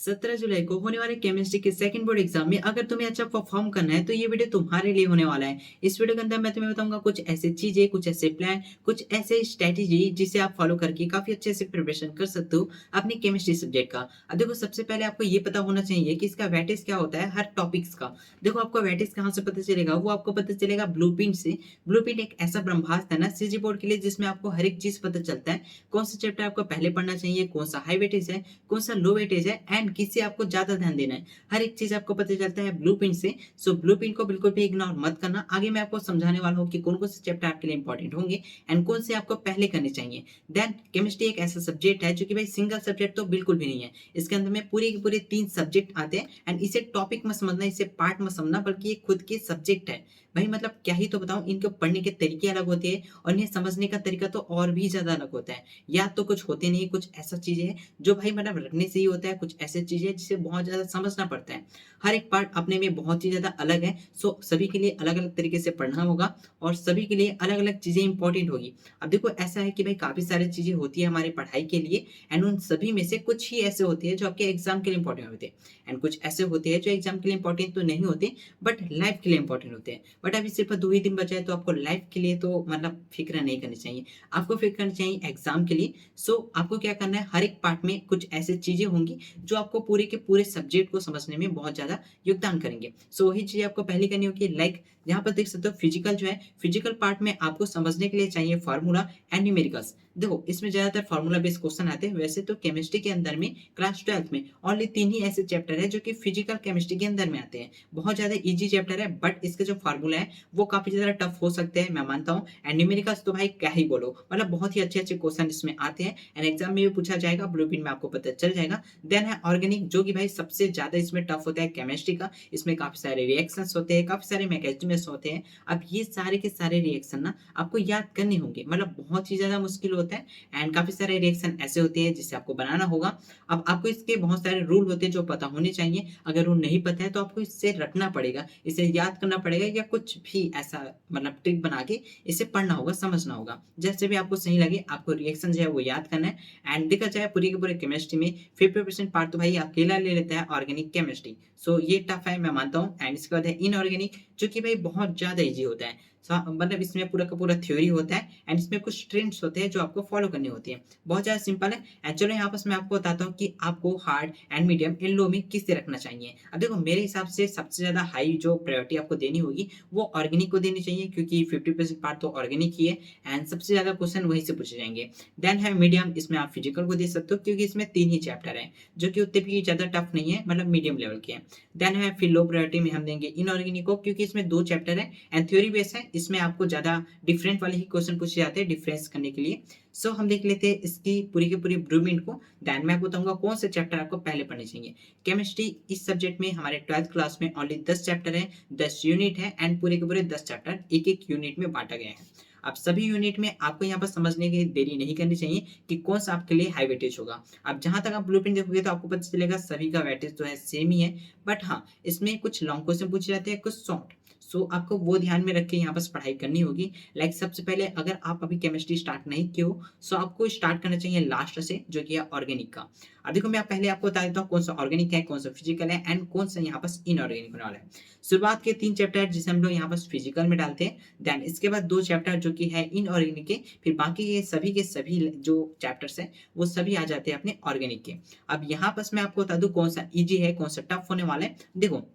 17 जुलाई को होने वाले केमिस्ट्री के सेकंड बोर्ड एग्जाम में अगर तुम्हें अच्छा परफॉर्म करना है तो ये वीडियो तुम्हारे लिए होने वाला है। इस वीडियो के अंदर मैं तुम्हें बताऊंगा कुछ ऐसे चीजें, कुछ ऐसे प्लान, कुछ ऐसे स्ट्रेटेजी जिसे आप फॉलो करके काफी अच्छे से प्रिपरेशन कर सकते हो अपने केमिस्ट्री सब्जेक्ट का। अब देखो, सबसे पहले आपको ये पता होना चाहिए कि इसका वेटेज क्या होता है हर टॉपिक्स का। देखो, आपको वेटेज कहाँ से पता चलेगा? वो आपको पता चलेगा ब्लूप्रिंट से। ब्लूप्रिंट एक ऐसा ब्रह्मास्त्र है ना सीजी बोर्ड के लिए, जिसमें आपको हर एक चीज पता चलता है। कौन सा चैप्टर आपको पहले पढ़ना चाहिए, कौन सा हाई वेटेज है, कौन सा लो वेटेज है, एंड किससे आपको ज्यादा ध्यान देना है। हर एक चीज आपको पता चलता है ब्लूप्रिंट से। सो ब्लूप्रिंट को बिल्कुल भी इग्नोर मत करना। आगे मैं आपको समझाने वाला हूँ कि कौन कौन से चैप्टर आपके लिए इंपॉर्टेंट होंगे एंड कौन से आपको पहले करने चाहिए। देन केमिस्ट्री एक ऐसा सब्जेक्ट है जो कि भाई सिंगल सब्जेक्ट तो बिल्कुल भी नहीं है। इसके अंदर में पूरे के पूरे 3 सब्जेक्ट आते हैं एंड इसे टॉपिक मत समझना, इसे पार्ट मत समझना, बल्कि ये खुद के सब्जेक्ट है। भाई मतलब क्या ही तो बताऊं, इनको पढ़ने के तरीके अलग होते हैं और इन्हें समझने का तरीका तो और भी ज्यादा अलग होता है। याद तो कुछ होते नहीं, कुछ ऐसा चीजें हैं जो भाई मतलब रखने से ही होता है, कुछ ऐसी चीजें हैं जिसे बहुत ज्यादा समझना पड़ता है। हर एक पार्ट अपने में बहुत ही ज्यादा अलग है। सो सभी के लिए अलग अलग तरीके से पढ़ना होगा और सभी के लिए अलग अलग चीजें इंपॉर्टेंट होगी। अब देखो, ऐसा है कि भाई काफी सारी चीजें होती है हमारी पढ़ाई के लिए एंड उन सभी में से कुछ ही ऐसे होते हैं जो आपके एग्जाम के लिए इंपॉर्टेंट होते हैं एंड कुछ ऐसे होते हैं जो एग्जाम के लिए इंपॉर्टेंट तो नहीं होते बट लाइफ के लिए इंपॉर्टेंट होते हैं। बट अभी सिर्फ 2 ही दिन बचा है तो आपको लाइफ के लिए तो मतलब फिक्र नहीं करनी चाहिए, आपको फिक्र करनी चाहिए एग्जाम के लिए। सो आपको क्या करना है, हर एक पार्ट में कुछ ऐसी चीजें होंगी जो आपको पूरे के पूरे सब्जेक्ट को समझने में बहुत ज्यादा योगदान करेंगे। सो वही चीज आपको पहले करनी होगी। लाइक यहाँ पर देख सकते हो फिजिकल जो है, फिजिकल पार्ट में आपको समझने के लिए चाहिए फार्मूला एंड न्यूमेरिकल्स। देखो, इसमें ज्यादातर फार्मूला बेस्ड क्वेश्चन आते हैं। वैसे तो केमिस्ट्री के अंदर में क्लास 12th में ओनली 3 ही ऐसे चैप्टर है जो कि फिजिकल केमिस्ट्री के अंदर में आते हैं। बहुत ज्यादा इजी चैप्टर है बट इसके जो फार्मूला है वो काफी ज्यादा टफ हो सकते हैं, मैं मानता हूँ। एंड न्यूमेरिकल्स तो भाई क्या ही बोलो, मतलब बहुत ही अच्छे अच्छे क्वेश्चन इसमें आते हैं एंड एग्जाम में भी पूछा जाएगा, ब्लूप्रिंट में आपको पता चल जाएगा। देन है ऑर्गेनिक, जो कि भाई सबसे ज्यादा इसमें टफ होता है केमिस्ट्री का। इसमें काफी सारे रिएक्शंस होते हैं, काफी सारे मैकेनिज्म्स होते हैं। अब ये सारे के सारे रिएक्शन ना आपको याद करने होंगे, मतलब बहुत ही ज्यादा मुश्किल होता है एंड काफी सारे रिएक्शन ऐसे होते हैं जिसे आपको बनाना होगा। अब आपको इसके बहुत सारे रूल होते हैं जो पता होने चाहिए। अगर रूल नहीं पता है तो आपको इससे रटना पड़ेगा, इसे याद करना पड़ेगा, या कुछ भी ऐसा मतलब ट्रिक बना के इसे पढ़ना होगा, समझना होगा। जैसे भी आपको सही लगे, आपको रिएक्शन जो है वो याद करना है। एंड देखा जाए पूरी के पूरे केमिस्ट्री में 50% पार्ट तो भाई अकेला ले लेता है ऑर्गेनिक केमिस्ट्री। सो ये टफ है, मैं मानता हूँ। एंड इसके बाद है इनऑर्गेनिक, जो कि भाई बहुत ज्यादा इजी होता है। मतलब इसमें पूरा का पूरा थ्योरी होता है एंड इसमें कुछ ट्रेंड्स होते हैं जो आपको फॉलो करनी होती है। बहुत ज्यादा सिंपल है। एंड चलो यहाँ पर मैं आपको बताता हूँ कि आपको हार्ड एंड मीडियम इन लो में किससे रखना चाहिए। अब देखो, मेरे हिसाब से सबसे ज्यादा हाई जो प्रायोरिटी आपको देनी होगी वो ऑर्गेनिक को देनी चाहिए, क्योंकि 50% पार्ट तो ऑर्गेनिक ही है एंड सबसे ज्यादा क्वेश्चन वहीं से पूछे जाएंगे। देन है मीडियम, इसमें आप फिजिकल को दे सकते हो क्योंकि इसमें 3 ही चैप्टर है जो कि उतने भी ज्यादा टफ नहीं है, मतलब मीडियम लेवल के हैं। देन है फिर लो प्रायोरिटी में हम देंगे इनऑर्गेनिक को, क्योंकि इसमें 2 चैप्टर है एंड थ्योरी बेस है। इसमें आपको ज्यादा डिफरेंट वाले ही क्वेश्चन पूछे जाते हैं डिफरेंस करने के लिए। सो हम देख लेते हैं इसकी पूरी की पूरी ब्लूप्रिंट को। देन मैं बताऊंगा कौन से चैप्टर आपको पहले पढ़ने चाहिए। केमिस्ट्री इस सब्जेक्ट में हमारे 12th क्लास में ओनली 10 चैप्टर है, 10 यूनिट है एंड पूरे के पूरे 10 चैप्टर एक एक यूनिट में बांटा गया है। अब सभी यूनिट में आपको यहाँ पर समझने की देरी नहीं करनी चाहिए कि कौन सा आपके लिए हाई वेटेज होगा। अब जहां तक आप ब्लूप्रिंट देखोगे तो आपको पता चलेगा सभी का वेटेज तो है सेम ही है, बट हाँ, इसमें कुछ लॉन्ग क्वेश्चन पूछे जाते हैं, कुछ शॉर्ट। सो आपको वो ध्यान में रख के यहाँ पर पढ़ाई करनी होगी। लाइक सबसे पहले अगर आप अभी केमिस्ट्री स्टार्ट नहीं किए हो सो आपको स्टार्ट करना चाहिए लास्ट से, जो कि है ऑर्गेनिक का। अब देखो, मैं पहले आपको बता देता हूँ कौन सा ऑर्गेनिक है, कौन सा फिजिकल है एंड कौन सा यहाँ पर इनऑर्गेनिक होने वाला है। शुरुआत के 3 चैप्टर जिसे हम लोग यहाँ पर फिजिकल में डालते हैं। देन इसके बाद 2 चैप्टर जो कि है इनऑर्गेनिक के, फिर बाकी के सभी जो चैप्टर्स हैं वो सभी आ जाते हैं अपने ऑर्गेनिक के। अब यहाँ पर मैं आपको बता दूं कौन सा इजी है, कौन सा टफ होने वाला है। देखो,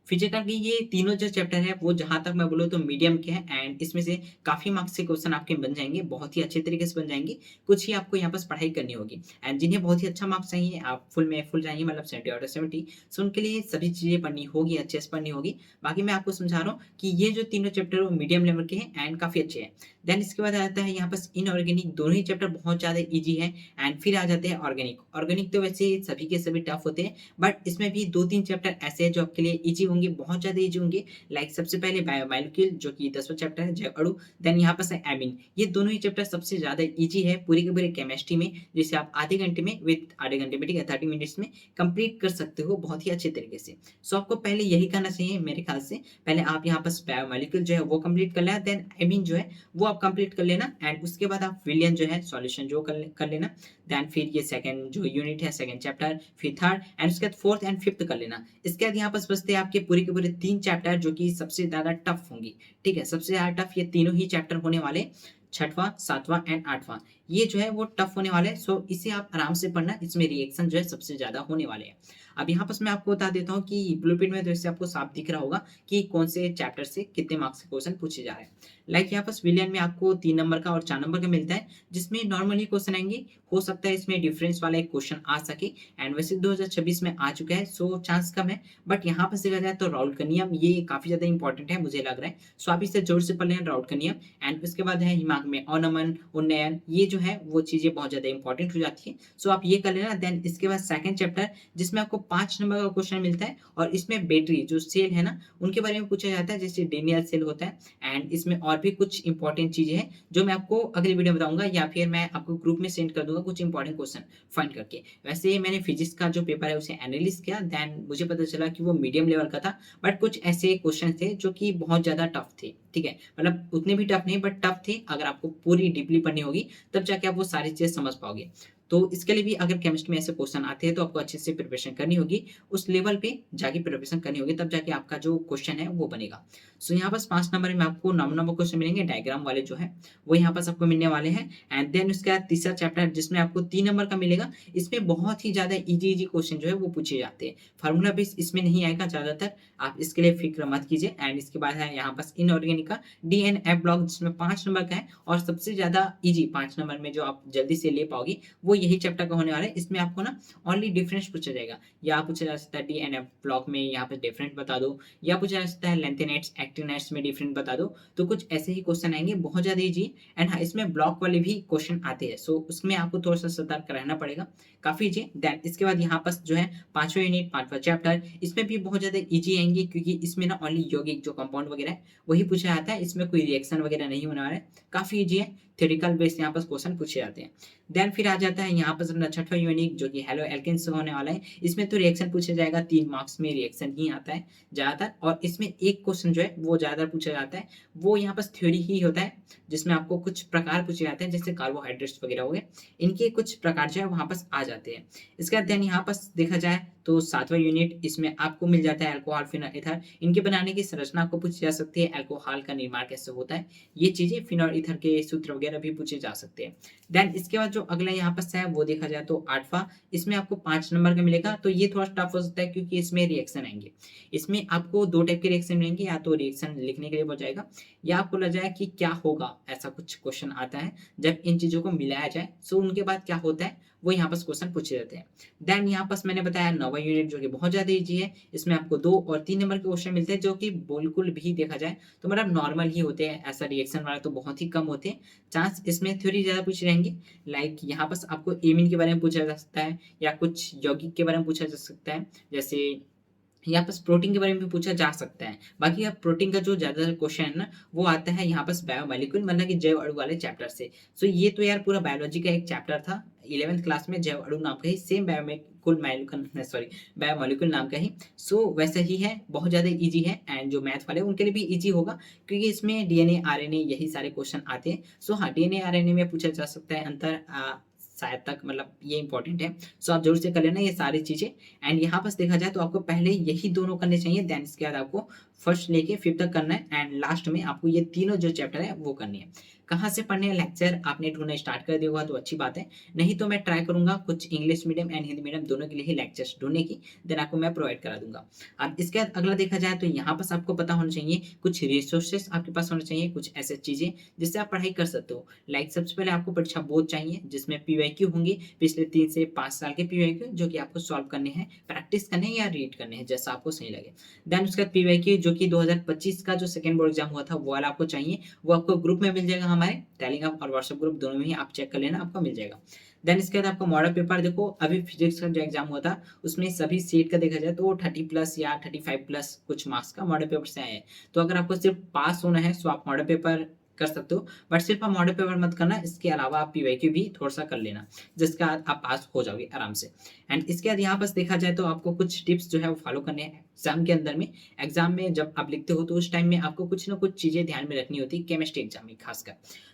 फिजिकल की ये तीनों जो चैप्टर है वो जहां तक मैं बोलूँ तो मीडियम के हैं एंड इसमें से काफी मार्क्स के क्वेश्चन आपके बन जाएंगे, बहुत ही अच्छे तरीके से बन जाएंगे। कुछ ही आपको यहाँ पर पढ़ाई करनी होगी एंड जिन्हें बहुत ही अच्छा मार्क्स चाहिए, आप फुल में फुल चाहिए, मतलब 70 आउट ऑफ 70, सो उनके लिए सभी चीजें पढ़नी होगी, अच्छे से पढ़नी होगी। बाकी मैं आपको समझा रहा हूँ कि ये जो तीनों चैप्टर वो मीडियम लेवल के हैं एंड काफी अच्छे हैं। देन इसके बाद आता है यहाँ पर इनऑर्गेनिक, दोनों ही चैप्टर बहुत ज्यादा ईजी है। एंड फिर आ जाते हैं ऑर्गेनिक। ऑर्गेनिक तो वैसे सभी के सभी टफ होते हैं बट इसमें भी 2-3 चैप्टर ऐसे हैं जो आपके लिए इजी होंगे, बहुत ज्यादा इजी होंगे। लाइक सबसे पहले बायोमोलिक्यूल, जो कि 10वां चैप्टर है, जैव अणु। देन यहाँ पर से एमिन, ये दोनों ही चैप्टर सबसे ज्यादा इजी है पूरे के पूरे केमिस्ट्री में, जिसे आप आधे घंटे में, विद आधे घंटे में ठीक है 30 मिनट्स में कंप्लीट कर सकते हो बहुत ही अच्छे तरीके से। सो आपको पहले यही करना चाहिए मेरे ख्याल से। पहले आप यहाँ पर बायोमोलिक्यूल जो है वो कंप्लीट कर लें, देन एमिन जो है वो आप कंप्लीट कर लेना एंड उसके बाद आप विलियन जो है सॉल्यूशन जो कर लेना। देन फिर ये सेकंड जो यूनिट है सेकंड चैप्टर, फिर थर्ड एंड उसके बाद फोर्थ एंड फिफ्थ कर लेना। इसके बाद यहाँ पास बचते हैं आपके पूरे के पूरे 3 चैप्टर जो कि सबसे ज़्यादा टफ होंगी। ठीक है, सबसे ज़्यादा टफ ये तीनों ही चैप्टर होने वाले, छठवां, सातवां एंड आठवां। ये जो है वो टफ होने वाले हैं, सो इसे आप आराम से पढ़ना, इसमें रिएक्शन जो है सबसे ज़्यादा होने वाले हैं। अब यहाँ पास मैं आपको बता देता हूँ कि ब्लूप्रिंट में तो इससे आपको साफ दिख रहा होगा कि कौन से चैप्टर से कितने मार्क्स के क्वेश्चन पूछे जा रहे हैं। लाइक यहाँ पास विलियन में आपको 3 नंबर का और 4 नंबर का मिलता है, जिसमें नॉर्मली क्वेश्चन आएंगे। हो सकता है इसमें डिफरेंस वाला एक क्वेश्चन आ सके एंड वैसे 2026 में आ चुका है, सो चांस कम है। बट यहाँ पर देखा जाए तो राउल का नियम ये काफी ज्यादा इंपॉर्टेंट है मुझे लग रहा है, सो आप इसे जोर से पढ़ लें राउल का नियम। एंड उसके बाद है दिमाग में अनमन उन्नयन, ये जो है वो चीजें बहुत ज्यादा इंपॉर्टेंट हो जाती है, सो आप ये कर लेना। देन इसके बाद सेकंड चैप्टर जिसमें आपको 5 नंबर का क्वेश्चन मिलता है और इसमें बैटरी जो सेल है ना उनके बारे में पूछा जाता है, जैसे डेनियल सेल होता है एंड इसमें और भी कुछ इंपॉर्टेंट चीजें हैं जो मैं आपको अगली वीडियो में बताऊंगा या फिर मैं आपको ग्रुप में सेंड कर दूंगा कुछ इंपॉर्टेंट क्वेश्चन फाइंड करके। वैसे मैंने फिजिक्स का जो पेपर है उसे एनालिसिस किया, देन मुझे पता चला कि वो मीडियम लेवल का था, बट कुछ ऐसे क्वेश्चन थे जो कि बहुत ज्यादा टफ थे। ठीक है, मतलब उतने भी टफ नहीं बट टफ थे, अगर आपको पूरी डीपली पढ़नी होगी तब जाके आप वो सारी चीजें समझ पाओगे। तो इसके लिए भी अगर केमिस्ट्री में ऐसे क्वेश्चन आते हैं तो आपको अच्छे से प्रिपरेशन करनी होगी, उस लेवल पे जाके प्रिपरेशन करनी होगी, तब जाके आपका जो क्वेश्चन है वो बनेगा। सो यहाँ पास 5 नंबर में आपको 9 नंबर क्वेश्चन मिलेंगे, डायग्राम वाले जो है वो यहाँ पास आपको मिलने वाले हैं। एंड देन उसके बाद तीसरा चैप्टर जिसमें आपको 3 नंबर का मिलेगा, इसमें बहुत ही ज्यादा इजी क्वेश्चन जो है वो पूछे जाते हैं। फार्मूला बेस इसमें नहीं आएगा ज्यादातर, आप इसके लिए फिक्र मत कीजिए। एंड इसके बाद है यहाँ पास इनऑर्गेनिक का DNF ब्लॉक जिसमें 5 नंबर का है, और सबसे ज्यादा इजी 5 नंबर में जो आप जल्दी से ले पाओगे वो यही चैप्टर का होने वाला है। इसमें आपको ना ओनली डिफरेंस पूछा जाएगा, या पूछा जा सकता है DNF ब्लॉक में यहाँ पे डिफरेंट बता दो, या पूछा जा सकता है लेंथेनेट्स एक्टिनेट्स में डिफरेंट बता दो। तो कुछ ऐसे ही क्वेश्चन आएंगे बहुत ज्यादा इजी। एंड हाँ, इसमें ब्लॉक वाले भी क्वेश्चन आते हैं, सो उसमें आपको थोड़ा सा सतर्क रहना पड़ेगा, काफी इजी। देन इसके बाद यहाँ पास जो है 5वां यूनिट 5वां चैप्टर, इसमें भी बहुत ज्यादा इजी आएंगे क्योंकि इसमें ना ओनली यौगिक जो कंपाउंड वगैरह है वही पूछा जाता है, इसमें कोई रिएक्शन वगैरह नहीं होने वाला है, काफी इजी है। थ्योरेटिकल बेस यहाँ पर क्वेश्चन पूछे जाते हैं। देन फिर आ जाता है यहाँ पर अपना 6वां यूनिट जो कि हेलो एल्केन्स होने वाला है। इसमें तो रिएक्शन पूछा जाएगा, 3 मार्क्स में रिएक्शन ही आता है ज्यादातर, और इसमें एक क्वेश्चन जो है वो ज्यादा पूछा जाता है, वो यहाँ पर थ्योरी ही होता है, जिसमें आपको कुछ प्रकार पूछे जाते हैं जैसे कार्बोहाइड्रेट्स वगैरह हो गए, इनके कुछ प्रकार जो है वहां पर आ जाते हैं। इसके बाद देन यहाँ पर देखा जाए तो 7वां यूनिट इसमें आपको मिल जाता है अल्कोहल फिनॉल ईथर, इनके बनाने की संरचना आपको पूछी जा सकती है, अल्कोहल का निर्माण कैसे होता है, ये चीजें फिनॉल ईथर के सूत्र वगैरह भी पूछे जा सकते हैं। देन इसके बाद जो अगला यहाँ पर है वो देखा जाए तो 8वां, इसमें आपको 5 नंबर का मिलेगा, तो ये थोड़ा टफ हो सकता है क्योंकि इसमें रिएक्शन आएंगे। इसमें आपको 2 टाइप के रिएक्शन मिलेंगे, या तो रिएक्शन लिखने के लिए हो जाएगा, या आपको लग जाए कि क्या होगा, ऐसा कुछ क्वेश्चन आता है जब इन चीजों को मिलाया जाए, सो उनके बाद क्या होता है वो यहाँ पास क्वेश्चन पूछे जाते हैं। देन यहाँ पास मैंने बताया 9वां यूनिट जो कि बहुत ज्यादा इजी है, इसमें आपको 2 और 3 नंबर के क्वेश्चन मिलते हैं जो कि बिल्कुल भी देखा जाए तो मतलब नॉर्मल ही होते हैं, ऐसा रिएक्शन वाला तो बहुत ही कम होते हैं चांस, इसमें थ्योरी ज्यादा पूछे जाएंगे। लाइक यहाँ पास आपको एमीन के बारे में पूछा जा सकता है, या कुछ यौगिक के बारे में पूछा जा सकता है, जैसे यहाँ पास प्रोटीन के बारे में भी पूछा जा सकता है। बाकी अब प्रोटीन का जो ज्यादातर क्वेश्चन है ना वो आता है यहाँ पास बायोमोलिक्यूल मतलब कि जैव अणु वाले चैप्टर से। सो ये तो यार पूरा बायोलॉजी का एक चैप्टर था 11th क्लास में, जैव अणु नाम का ही, सेम बायोमोलिक्यूल नाम का ही। सो वैसा ही है, बहुत ज्यादा इजी है, एंड जो मैथ वाले उनके लिए भी इजी होगा क्योंकि इसमें डीएनए आरएनए यही सारे क्वेश्चन आते हैं। सो हाँ, डीएनए आरएनए में पूछा जा सकता है अंतर शायद तक, मतलब ये इंपॉर्टेंट है, सो आप जरूर से कर लेना ये सारी चीजें। एंड यहाँ पास देखा जाए तो आपको पहले यही दोनों करने चाहिए, देन इसके बाद आपको फर्स्ट लेके फिफ्थ तक करना है, एंड लास्ट में आपको ये तीनों जो चैप्टर है वो करनी है। कहाँ से पढ़ने हैं लेक्चर आपने ढूंढना स्टार्ट कर दिया होगा तो अच्छी बात है, नहीं तो मैं ट्राई करूंगा कुछ English medium and Hindi medium दोनों के लिए ही लेक्चर्स ढूंढने की, देन आपको मैं प्रोवाइड करा दूंगा। अब इसके बाद अगला देखा जाए तो यहाँ पास आपको पता होना चाहिए, कुछ रिसोर्सेस आपके पास होने चाहिए, कुछ ऐसे चीजें जिससे आप पढ़ाई कर सकते हो। लाइक सबसे पहले आपको परीक्षा बोध चाहिए जिसमें PYQ होंगे, पिछले 3 से 5 साल के PYQ जो कि आपको सॉल्व करने हैं, प्रैक्टिस करने हैं या रीड करने हैं जैसा आपको सही लगे। देन उसके बाद PYQ जो कि 2025 का जो सेकंड बोर्ड एग्जाम हुआ था वो वाला आपको चाहिए, वो आपको ग्रुप में मिल जाएगा, हमारे टेलीग्राम और व्हाट्सएप ग्रुप दोनों में ही आप चेक कर लेना, आपको मिल जाएगा। देन इसके बाद आपको मॉडल पेपर, देखो अभी फिजिक्स का जो एग्जाम हुआ था उसमें सभी सेट का देखा जाए तो 30+ या 35+ कुछ मार्क्स का मॉडल पेपर से आए हैं, तो अगर आपको सिर्फ पास होना है तो आप मॉडल पेपर कर सकते हो, बट सिर्फ आप मॉडल पेपर मत करना, इसके अलावा आप पीवाईक्यू भी थोड़ा-सा कर लेना, जिसके बाद आप पास हो जाओगे आराम से। एंड इसके बाद यहाँ बस देखा जाए तो आपको कुछ टिप्स जो है वो फॉलो करने हैं एग्ज़ाम के अंदर में। एग्ज़ाम में जब आप लिखते हो तो उस टाइम में आपको कुछ ना कुछ चीज़ें ध्यान में रखनी होती है केमिस्ट्री एग्ज़ाम में खासकर।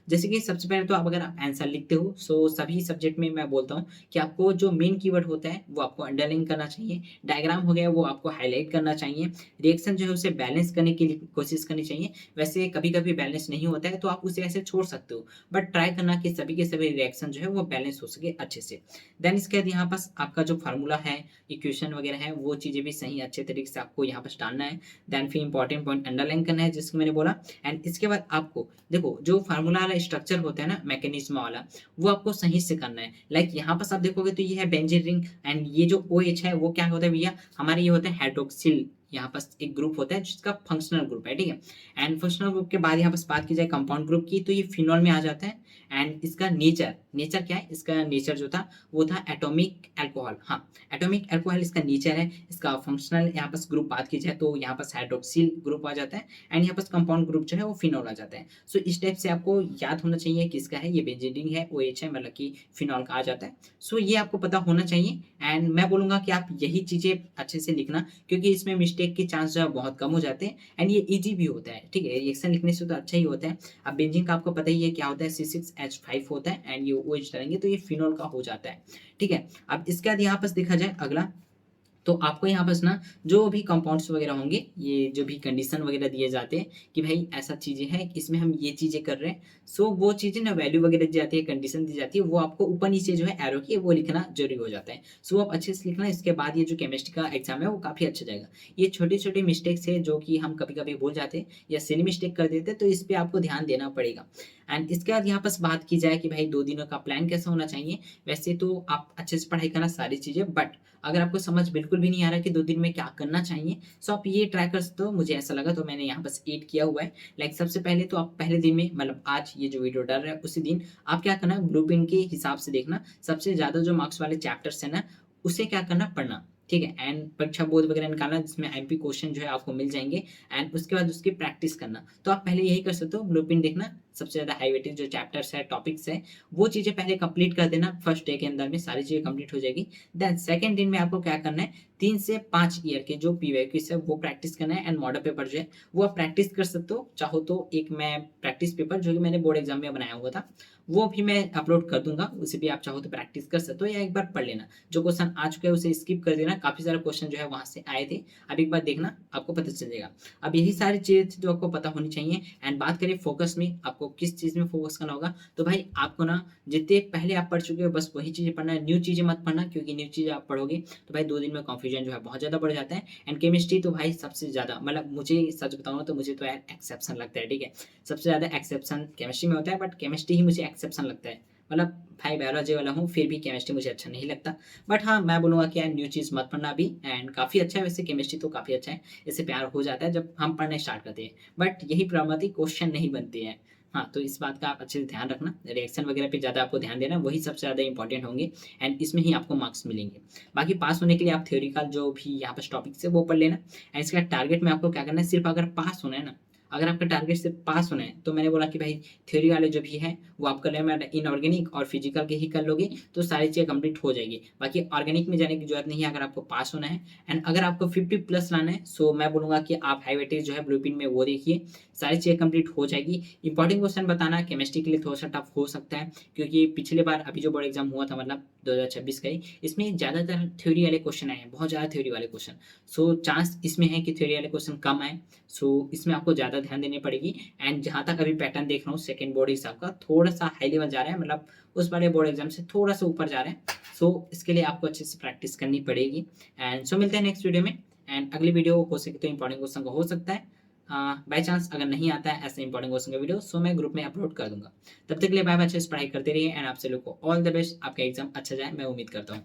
जैसे कि सबसे पहले तो आप अगर आप आंसर लिखते हो, सो सभी सब्जेक्ट में मैं बोलता हूँ कि आपको जो मेन कीवर्ड होता है वो आपको अंडरलाइन करना चाहिए, डायग्राम हो गया वो आपको हाइलाइट करना चाहिए, रिएक्शन जो है उसे बैलेंस करने की कोशिश करनी चाहिए। वैसे कभी-कभी बैलेंस नहीं होता है तो आप उसे ऐसे छोड़ सकते हो, बट ट्राई करना कि सभी के सभी रिएक्शन जो है वो बैलेंस हो सके अच्छे से। देन इसके बाद यहाँ पास आपका जो फ़ॉर्मूला है, इक्वेशन वगैरह है, वो चीज़ें भी सही अच्छे तरीके से आपको यहाँ पास डालना है। देन फिर इंपॉर्टेंट पॉइंट अंडरलाइन करना है जिसको मैंने बोला। एंड इसके बाद आपको देखो जो फ़ॉर्मूला वाला स्ट्रक्चर होता है ना मैकेनिज़्म वाला, वो आपको सही से करना है। लाइक यहाँ पास आप देखोगे तो ये है बेंजीन रिंग एंड ये जो OH है वो क्या होता है भैया, हमारे ये होता है हाइड्रॉक्सिल, यहाँ पास एक ग्रुप होता है जिसका फंक्शनल ग्रुप है, ठीक है? एंड फंक्शनल ग्रुप के बाद यहाँ पास बात की जाए कंपाउंड ग्रुप की तो ये फिनॉल में आ जाता है। एंड इसका नेचर क्या है? इसका नेचर जो था वो था एटॉमिक अल्कोहल। हाँ, एटॉमिक अल्कोहल इसका नेचर है। इसका फंक्शनल यहाँ पास ग्रुप बात की जाए तो यहाँ पास हाइड्रॉक्सिल ग्रुप आ जाता है एंड यहाँ पास कंपाउंड ग्रुप जो है वो फिनॉल आ जाता है। सो इस टाइप से आपको याद होना चाहिए किसका है, ये बेंजीन रिंग है, OH है, मतलब कि फिनॉल का आ जाता है। सो ये आपको पता होना चाहिए एंड मैं बोलूँगा कि आप यही चीज़ें अच्छे से लिखना, क्योंकि इसमें मिस्टेक के चांस जो है बहुत कम हो जाते हैं एंड ये ईज़ी भी होता है, ठीक है? रिएक्शन लिखने से तो अच्छा ही होता है। अब बेंजीन का आपको पता ही है क्या होता है, C6H5 होता है एंड ये OH डालेंगे तो ये फिनॉल का हो जाता है, ठीक है? अब इसके बाद यहाँ पास देखा जाए अगला, तो आपको यहाँ बस ना जो भी कंपाउंड्स वगैरह होंगे, ये जो भी कंडीशन वगैरह दिए जाते हैं कि भाई ऐसा चीज़ें हैं, इसमें हम ये चीज़ें कर रहे हैं, सो वो चीज़ें ना वैल्यू वगैरह दी जाती है, कंडीशन दी जाती है, वो आपको ऊपर-नीचे जो है एरो की वो लिखना ज़रूरी हो जाता है। सो आप अच्छे से लिखना, इसके बाद ये जो केमिस्ट्री का एग्ज़ाम है वो काफ़ी अच्छा जाएगा। ये छोटी-छोटी मिस्टेक्स है जो कि हम कभी-कभी भूल जाते हैं या सिली मिस्टेक कर देते हैं, तो इस पे आपको ध्यान देना पड़ेगा। एंड इसके बाद यहाँ बस बात की जाए कि भाई 2 दिनों का प्लान कैसा होना चाहिए, वैसे तो आप अच्छे से पढ़ाई करना सारी चीज़ें, बट अगर आपको समझ बिल्कुल भी नहीं आ रहा कि 2 दिन में क्या करना चाहिए, सो आप ये ट्राई कर सकते हो, मुझे ऐसा लगा तो मैंने यहाँ बस 8 किया हुआ है। लाइक सबसे पहले तो आप पहले दिन में, मतलब आज ये जो वीडियो डल रहा है उसी दिन आप क्या करना, ब्लूप्रिंट के हिसाब से देखना, सबसे ज़्यादा जो मार्क्स वाले चैप्टर्स है ना, उसे क्या करना, पढ़ना, ठीक है? एंड परीक्षा बोर्ड वगैरह निकालना जिसमें एमपी क्वेश्चन जो है आपको मिल जाएँगे एंड उसके बाद उसकी प्रैक्टिस करना। तो आप पहले यही कर सकते हो, ब्लूप्रिंट देखना, सबसे ज़्यादा हाई वेटेज जो चैप्टर्स है, टॉपिक्स है, वो चीज़ें पहले कंप्लीट कर देना, फर्स्ट डे के अंदर में सारी चीज़ें कंप्लीट हो जाएगी। देन सेकंड दिन में आपको क्या करना है, 3 से 5 ईयर के जो पीवाईक्यूज़ है वो प्रैक्टिस करना है एंड मॉडल पेपर जो है वो आप प्रैक्टिस कर सकते हो। चाहो तो एक मैं प्रैक्टिस पेपर जो कि मैंने बोर्ड एग्ज़ाम में बनाया हुआ था, वो भी मैं अपलोड कर दूँगा, उसे भी आप चाहो तो प्रैक्टिस कर सकते हो या एक बार पढ़ लेना। जो क्वेश्चन आ चुका है उसे स्किप कर देना, काफ़ी सारे क्वेश्चन जो है वहाँ से आए थे। अब एक बार देखना, आपको पता चल जाएगा। अब यही सारी चीज़ें थी जो आपको पता होनी चाहिए एंड बात करें फोकस में, आपको किस चीज़ में फोकस करना होगा, तो भाई आपको ना जितने पहले आप पढ़ चुके हो बस वही चीज़ें पढ़ना है, न्यू चीज़ें मत पढ़ना, क्योंकि न्यू चीज़ें आप पढ़ोगे तो भाई 2 दिन में कन्फ्यूजन जो है बहुत ज़्यादा बढ़ जाता है। एंड केमिस्ट्री तो भाई सबसे ज़्यादा, मतलब मुझे सच बताऊँ तो मुझे तो यार एक्सेप्शन लगता है, ठीक है? सबसे ज़्यादा एक्सेप्शन केमिस्ट्री में होता है, बट केमिस्ट्री ही मुझे एक्सेप्शन लगता है। मतलब भाई बायोलॉजी वाला हूँ, फिर भी केमिस्ट्री मुझे अच्छा नहीं लगता। बट हाँ, मैं बोलूँगा कि यार न्यू चीज़ मत पढ़ना अभी, एंड काफ़ी अच्छा है वैसे, केमिस्ट्री तो काफ़ी अच्छा है। इससे प्यार हो जाता है जब हम पढ़ना स्टार्ट करते हैं। बट यही प्रॉब्लम आती है, क्वेश्चन नहीं बनते हैं। हाँ, तो इस बात का आप अच्छे से ध्यान रखना। रिएक्शन वगैरह पे ज़्यादा आपको ध्यान देना, वही सबसे ज़्यादा इंपॉर्टेंट होंगे एंड इसमें ही आपको मार्क्स मिलेंगे। बाकी पास होने के लिए आप थ्योरिकल जो भी यहाँ पर टॉपिक्स है वो पढ़ लेना एंड इसका टारगेट में आपको क्या करना है, सिर्फ़ अगर पास होना है ना, अगर आपका टारगेट सिर्फ़ पास होना है, तो मैंने बोला कि भाई थ्योरी वाले जो भी हैं वो आप कर लेना, इनऑर्गेनिक और फिजिकल के ही कर लोगे तो सारी चीज़ें कंप्लीट हो जाएगी। बाकी ऑर्गेनिक में जाने की ज़रूरत नहीं है अगर आपको पास होना है एंड अगर आपको 50 प्लस लाना है, सो मैं बोलूँगा कि आप हाई वेटेज जो है ब्लूप्रिंट में वो देखिए, सारी चीज़ें कंप्लीट हो जाएगी। इंपॉर्टेंट क्वेश्चन बताना, केमिस्ट्री के लिए थोड़ा-सा टफ हो सकता है, क्योंकि पिछली बार अभी जो बोर्ड एग्ज़ाम हुआ था, मतलब 2026 का ही, इसमें ज़्यादातर थ्योरी वाले क्वेश्चन आए हैं, बहुत ज़्यादा थ्योरी वाले क्वेश्चन। सो चांस इसमें है कि थ्योरी वाले क्वेश्चन कम आएँ, सो इसमें आपको ज़्यादा ध्यान देनी पड़ेगी। एंड जहाँ तक अभी पैटर्न देख रहा हूँ सेकंड बोर्ड हिसाब का, थोड़ा-सा हाई लेवल जा रहा है, मतलब उस वाले बोर्ड एग्ज़ाम से थोड़ा-सा ऊपर जा रहा है। सो इसके लिए आपको अच्छे से प्रैक्टिस करनी पड़ेगी एंड सो मिलते हैं नेक्स्ट वीडियो में एंड अगली वीडियो हो सके तो इंपॉर्टेंट क्वेश्चन का हो सकता है। बाय चांस अगर नहीं आता है ऐसे इंपॉर्टेंट क्वेश्चन का वीडियो, सो मैं ग्रुप में अपलोड कर दूँगा। तब तक के लिए बाय-बाय, अच्छे से पढ़ाई करते रहिए एंड आप सभी लोग को ऑल द बेस्ट। आपका एग्ज़ाम अच्छा जाए, मैं उम्मीद करता हूँ।